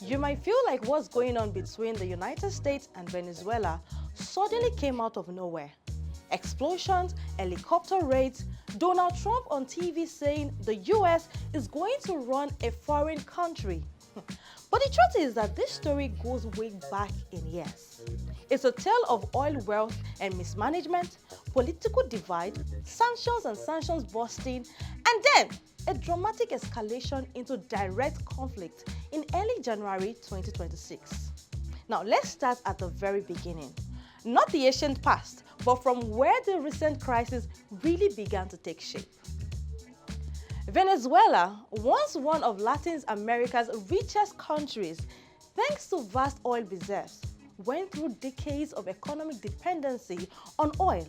You might feel like what's going on between the United States and Venezuela suddenly came out of nowhere. Explosions, helicopter raids, Donald Trump on TV saying the US is going to run a foreign country. But the truth is that this story goes way back in years. It's a tale of oil wealth and mismanagement, political divide, sanctions and sanctions busting, and then a dramatic escalation into direct conflict in early January 2026. Now let's start at the very beginning. Not the ancient past, but from where the recent crisis really began to take shape. Venezuela, once one of Latin America's richest countries, thanks to vast oil reserves, went through decades of economic dependency on oil.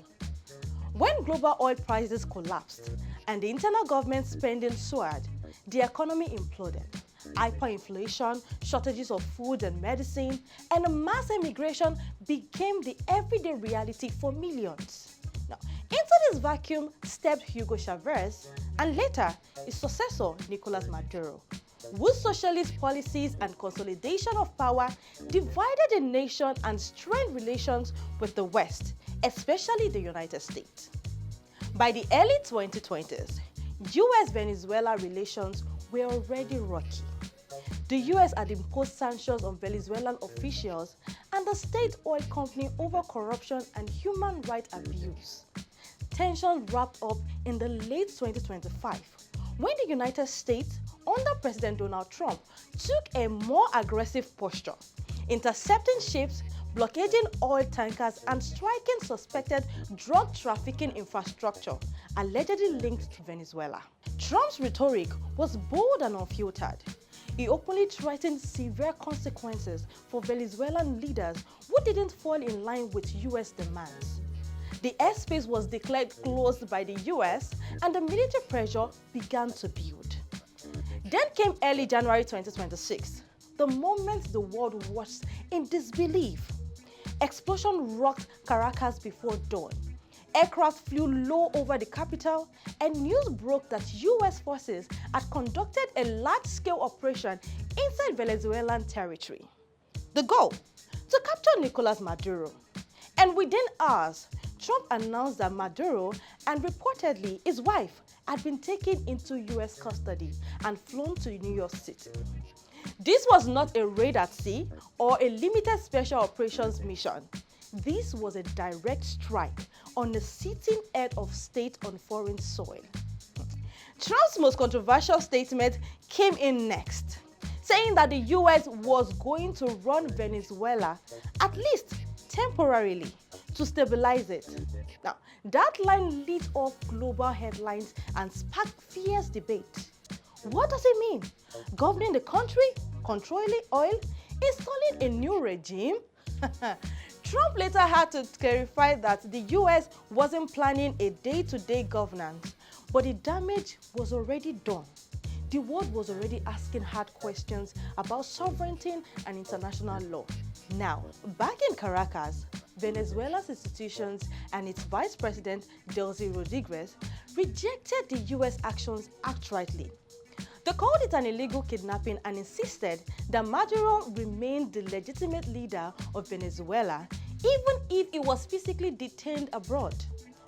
When global oil prices collapsed and the internal government spending soared, the economy imploded. Hyperinflation, shortages of food and medicine, and mass immigration became the everyday reality for millions. Now, into this vacuum stepped Hugo Chavez and later his successor, Nicolás Maduro, whose socialist policies and consolidation of power divided the nation and strained relations with the West, especially the United States. By the early 2020s, US-Venezuela relations were already rocky. The US had imposed sanctions on Venezuelan officials and the state oil company over corruption and human rights abuse. Tensions wrapped up in the late 2025 when the United States, under President Donald Trump, took a more aggressive posture, intercepting ships, blockading oil tankers, and striking suspected drug trafficking infrastructure allegedly linked to Venezuela. Trump's rhetoric was bold and unfiltered. He openly threatened severe consequences for Venezuelan leaders who didn't fall in line with US demands. The airspace was declared closed by the US and the military pressure began to build. Then came early January 2026, the moment the world watched in disbelief. Explosion rocked Caracas before dawn. Aircraft flew low over the capital, and news broke that US forces had conducted a large-scale operation inside Venezuelan territory. The goal? To capture Nicolás Maduro. And within hours, Trump announced that Maduro and reportedly his wife had been taken into US custody and flown to New York City. This was not a raid at sea or a limited special operations mission. This was a direct strike on the sitting head of state on foreign soil. Trump's most controversial statement came in next, saying that the US was going to run Venezuela, at least temporarily, to stabilize it. Now, that line lit off global headlines and sparked fierce debate. What does it mean? Governing the country? Controlling oil? Installing a new regime? Trump later had to clarify that the US wasn't planning a day-to-day governance, but the damage was already done. The world was already asking hard questions about sovereignty and international law. Now, back in Caracas, Venezuela's institutions and its vice president, Delcy Rodriguez, rejected the US actions outrightly. They called it an illegal kidnapping and insisted that Maduro remained the legitimate leader of Venezuela, even if he was physically detained abroad.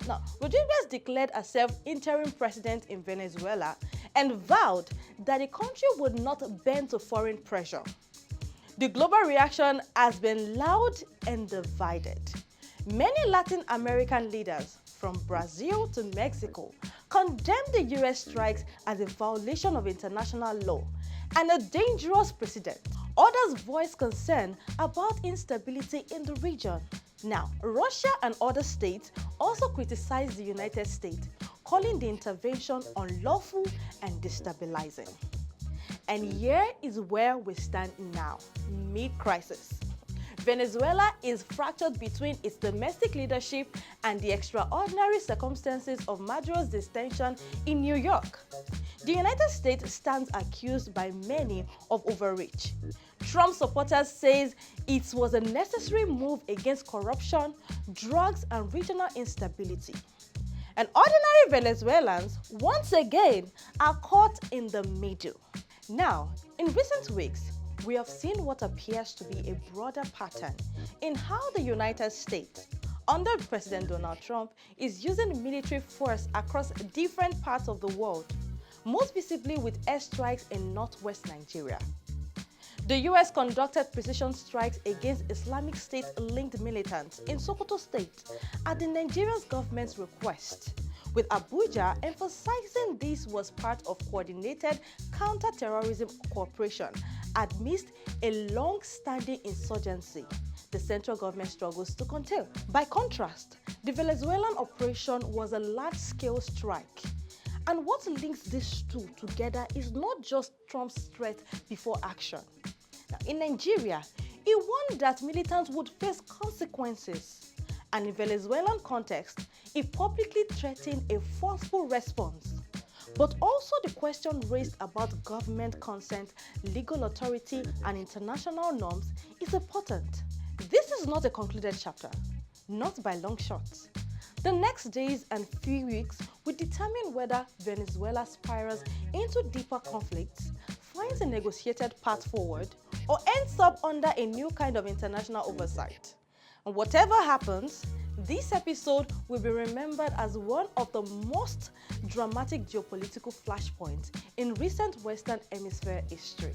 Now, Rodriguez declared herself interim president in Venezuela and vowed that the country would not bend to foreign pressure. The global reaction has been loud and divided. Many Latin American leaders, from Brazil to Mexico, condemned the US strikes as a violation of international law and a dangerous precedent. Others voiced concern about instability in the region. Now, Russia and other states also criticized the United States, calling the intervention unlawful and destabilizing. And here is where we stand now, mid-crisis. Venezuela is fractured between its domestic leadership and the extraordinary circumstances of Maduro's detention in New York. The United States stands accused by many of overreach. Trump supporters say it was a necessary move against corruption, drugs, and regional instability. And ordinary Venezuelans, once again, are caught in the middle. Now, in recent weeks, we have seen what appears to be a broader pattern in how the United States, under President Donald Trump, is using military force across different parts of the world, most visibly with airstrikes in northwest Nigeria. The US conducted precision strikes against Islamic State-linked militants in Sokoto State at the Nigerian government's request, with Abuja emphasizing this was part of coordinated counter-terrorism cooperation amidst a long-standing insurgency the central government struggles to contain. By contrast, the Venezuelan operation was a large-scale strike. And what links these two together is not just Trump's threat before action. Now, in Nigeria, he warned that militants would face consequences. And in Venezuelan context, he publicly threatened a forceful response. But also the question raised about government consent, legal authority, and international norms is important. This is not a concluded chapter, not by long shots. The next days and few weeks will determine whether Venezuela spirals into deeper conflicts, finds a negotiated path forward, or ends up under a new kind of international oversight. And whatever happens, this episode will be remembered as one of the most dramatic geopolitical flashpoints in recent Western Hemisphere history.